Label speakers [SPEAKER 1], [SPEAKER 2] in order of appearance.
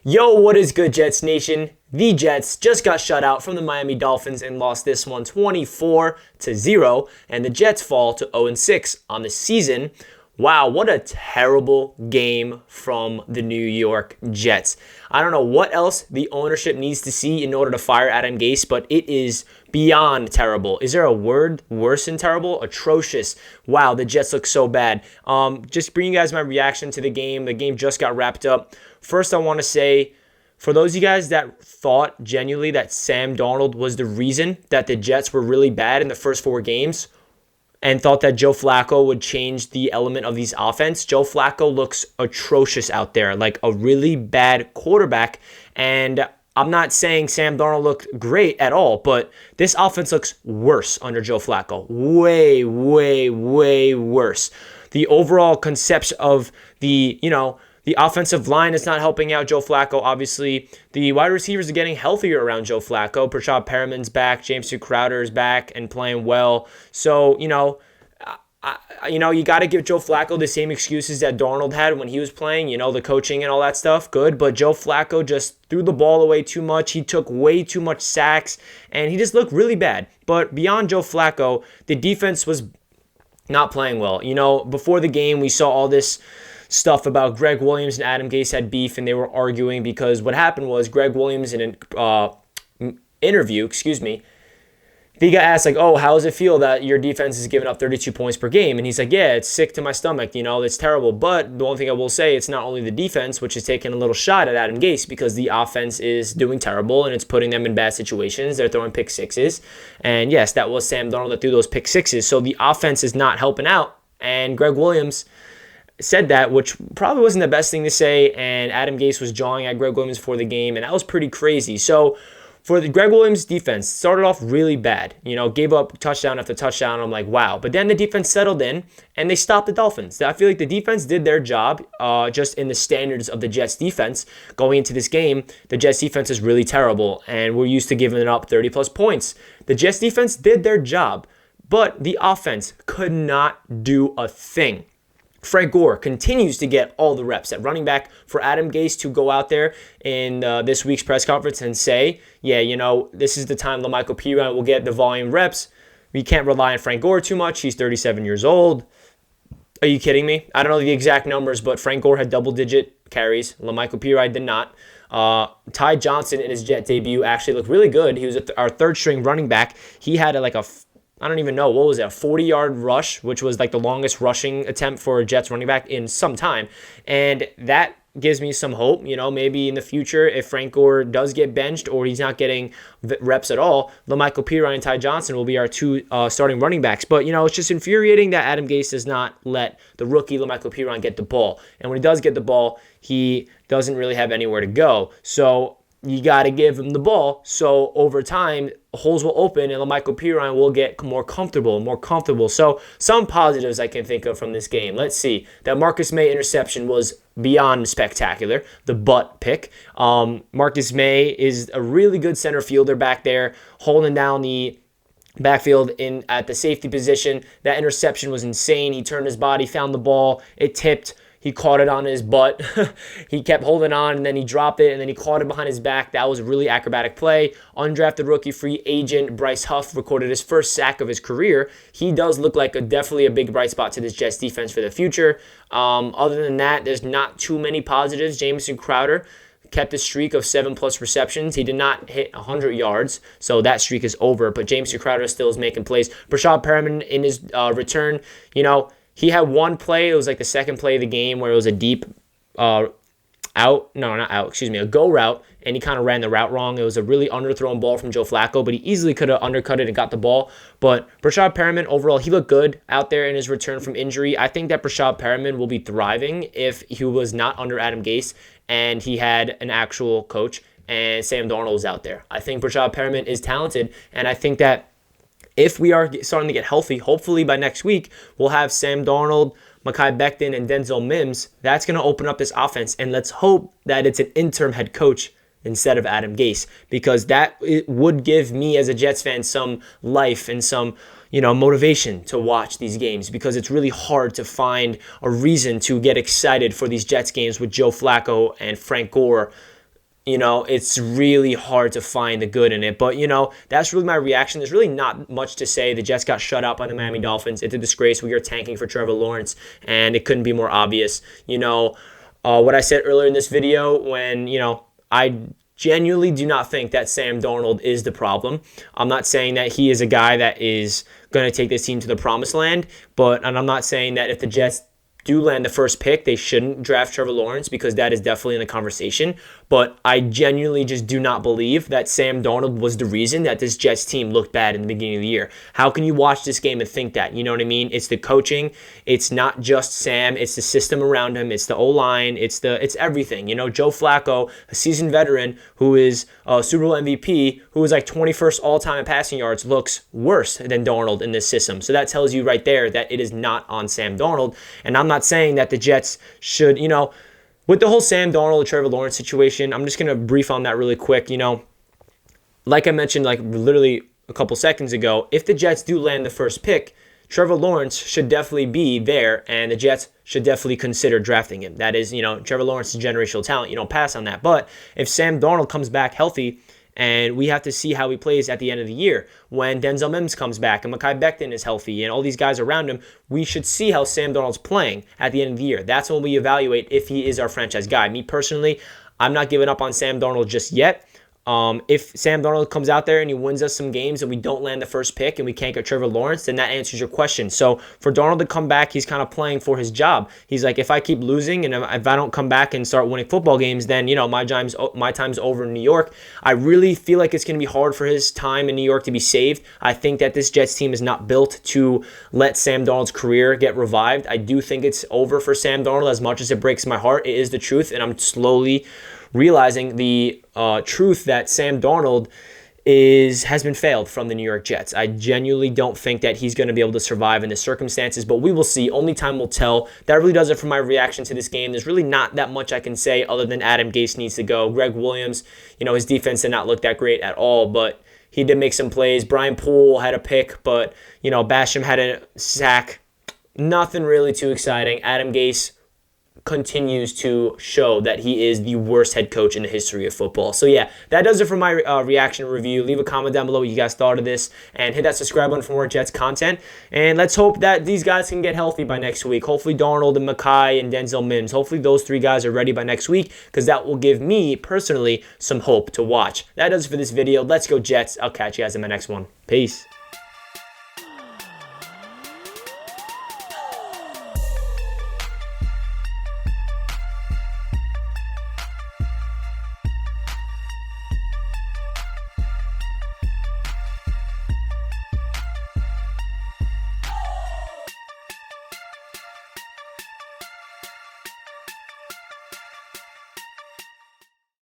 [SPEAKER 1] Yo, what is good, Jets Nation? The Jets just got shut out from the Miami Dolphins and lost this one 24-0, and the Jets fall to 0-6 on the season. Wow, what a terrible game from the New York Jets. I don't know what else the ownership needs to see in order to fire Adam Gase, but it is beyond terrible. Is there a word worse than terrible? Atrocious. Wow, the Jets look so bad. Just bring you guys my reaction to the game. The game just got wrapped up. First, I want to say, for those of you guys that thought genuinely that Sam Darnold was the reason that the Jets were really bad in the first 4 games, and thought that Joe Flacco would change the element of these offense, Joe Flacco looks atrocious out there, like a really bad quarterback. And I'm not saying Sam Darnold looked great at all, but this offense looks worse under Joe Flacco. Way, way, way worse. The overall conception of the offensive line is not helping out Joe Flacco. Obviously, the wide receivers are getting healthier around Joe Flacco. Brashad Perriman's back. James Crowder is back and playing well. So, you got to give Joe Flacco the same excuses that Darnold had when he was playing, the coaching and all that stuff. Good. But Joe Flacco just threw the ball away too much. He took way too much sacks, and he just looked really bad. But beyond Joe Flacco, the defense was not playing well. Before the game, we saw all this stuff about Greg Williams and Adam Gase had beef, and they were arguing because what happened was Greg Williams in an interview, he got asked, how does it feel that your defense is giving up 32 points per game? And he's like, yeah, it's sick to my stomach, it's terrible. But the one thing I will say, it's not only the defense, which is taking a little shot at Adam Gase, because the offense is doing terrible and it's putting them in bad situations. They're throwing pick sixes. And yes, that was Sam Darnold that threw those pick sixes. So the offense is not helping out. And Greg Williams said that, which probably wasn't the best thing to say, and Adam Gase was jawing at Greg Williams before the game, and that was pretty crazy. So for the Greg Williams defense, started off really bad, gave up touchdown after touchdown. I'm like, wow. But then the defense settled in, and they stopped the Dolphins. I feel like the defense did their job just in the standards of the Jets defense. Going into this game, the Jets defense is really terrible, and we're used to giving it up 30-plus points. The Jets defense did their job, but the offense could not do a thing. Frank Gore continues to get all the reps at running back. For Adam Gase to go out there in this week's press conference and say, this is the time LaMichael Pirine will get the volume reps. We can't rely on Frank Gore too much. He's 37 years old. Are you kidding me? I don't know the exact numbers, but Frank Gore had double-digit carries. LaMichael Pirine did not. Ty Johnson in his Jet debut actually looked really good. He was our third-string running back. He had I don't even know, what was it, a 40-yard rush, which was like the longest rushing attempt for a Jets running back in some time. And that gives me some hope, maybe in the future if Frank Gore does get benched or he's not getting reps at all, LaMichael Pirine and Ty Johnson will be our 2 starting running backs. But, it's just infuriating that Adam Gase does not let the rookie LaMichael Pirine get the ball. And when he does get the ball, he doesn't really have anywhere to go. So you got to give him the ball. So over time, holes will open and LaMichael Pirine will get more comfortable. So some positives I can think of from this game. Let's see. That Marcus May interception was beyond spectacular. The butt pick. Marcus May is a really good center fielder back there, holding down the backfield in at the safety position. That interception was insane. He turned his body, found the ball. It tipped. He caught it on his butt. He kept holding on, and then he dropped it, and then he caught it behind his back. That was a really acrobatic play. Undrafted rookie free agent Bryce Huff recorded his first sack of his career. He does look like definitely a big bright spot to this Jets defense for the future. Other than that, there's not too many positives. Jameson Crowder kept a streak of 7+ receptions. He did not hit 100 yards, so that streak is over. But Jameson Crowder still is making plays. Brashad Perriman in his return, he had one play. It was like the second play of the game where it was a deep a go route, and he kind of ran the route wrong. It was a really underthrown ball from Joe Flacco, but he easily could have undercut it and got the ball. But Brashad Perriman, overall, he looked good out there in his return from injury. I think that Brashad Perriman will be thriving if he was not under Adam Gase and he had an actual coach and Sam Darnold was out there. I think Brashad Perriman is talented, and I think that if we are starting to get healthy, hopefully by next week, we'll have Sam Darnold, Mekhi Becton, and Denzel Mims. That's going to open up this offense, and let's hope that it's an interim head coach instead of Adam Gase, because that would give me as a Jets fan some life and some motivation to watch these games, because it's really hard to find a reason to get excited for these Jets games with Joe Flacco and Frank Gore it's really hard to find the good in it. But, that's really my reaction. There's really not much to say. The Jets got shut out by the Miami Dolphins. It's a disgrace. We are tanking for Trevor Lawrence, and it couldn't be more obvious. What I said earlier in this video when, I genuinely do not think that Sam Darnold is the problem. I'm not saying that he is a guy that is going to take this team to the promised land, and I'm not saying that if the Jets do land the first pick, they shouldn't draft Trevor Lawrence, because that is definitely in the conversation. But I genuinely just do not believe that Sam Darnold was the reason that this Jets team looked bad in the beginning of the year. How can you watch this game and think that? You know what I mean? It's the coaching. It's not just Sam. It's the system around him. It's the O-line. It's everything. Joe Flacco, a seasoned veteran who is a Super Bowl MVP, who is like 21st all-time in passing yards, looks worse than Darnold in this system. So that tells you right there that it is not on Sam Darnold. And I'm not saying that the Jets should, with the whole Sam Darnold, Trevor Lawrence situation, I'm just going to brief on that really quick. Like I mentioned, like literally a couple seconds ago, if the Jets do land the first pick, Trevor Lawrence should definitely be there, and the Jets should definitely consider drafting him. That is, Trevor Lawrence is generational talent. You don't pass on that. But if Sam Darnold comes back healthy, and we have to see how he plays at the end of the year, when Denzel Mims comes back and Mekhi Becton is healthy and all these guys around him, we should see how Sam Darnold's playing at the end of the year. That's when we evaluate if he is our franchise guy. Me personally, I'm not giving up on Sam Darnold just yet. If Sam Darnold comes out there and he wins us some games and we don't land the first pick and we can't get Trevor Lawrence, then that answers your question. So for Darnold to come back, he's kind of playing for his job. He's like, if I keep losing and if I don't come back and start winning football games, then, my time's over in New York. I really feel like it's going to be hard for his time in New York to be saved. I think that this Jets team is not built to let Sam Darnold's career get revived. I do think it's over for Sam Darnold, as much as it breaks my heart. It is the truth, and I'm slowly realizing the truth that Sam Darnold has been failed from the New York Jets. I genuinely don't think that he's going to be able to survive in the circumstances, but we will see. Only time will tell. That really does it for my reaction to this game. There's really not that much I can say other than Adam Gase needs to go. Greg Williams, his defense did not look that great at all, but he did make some plays. Brian Poole had a pick, but, Basham had a sack. Nothing really too exciting. Adam Gase continues to show that he is the worst head coach in the history of football. So yeah, that does it for my reaction review. Leave a comment down below what you guys thought of this, and hit that subscribe button for more Jets content. And let's hope that these guys can get healthy by next week. Hopefully Darnold and Mekhi and Denzel Mims. Hopefully those three guys are ready by next week, because that will give me personally some hope to watch. That does it for this video. Let's go Jets. I'll catch you guys in my next one. Peace.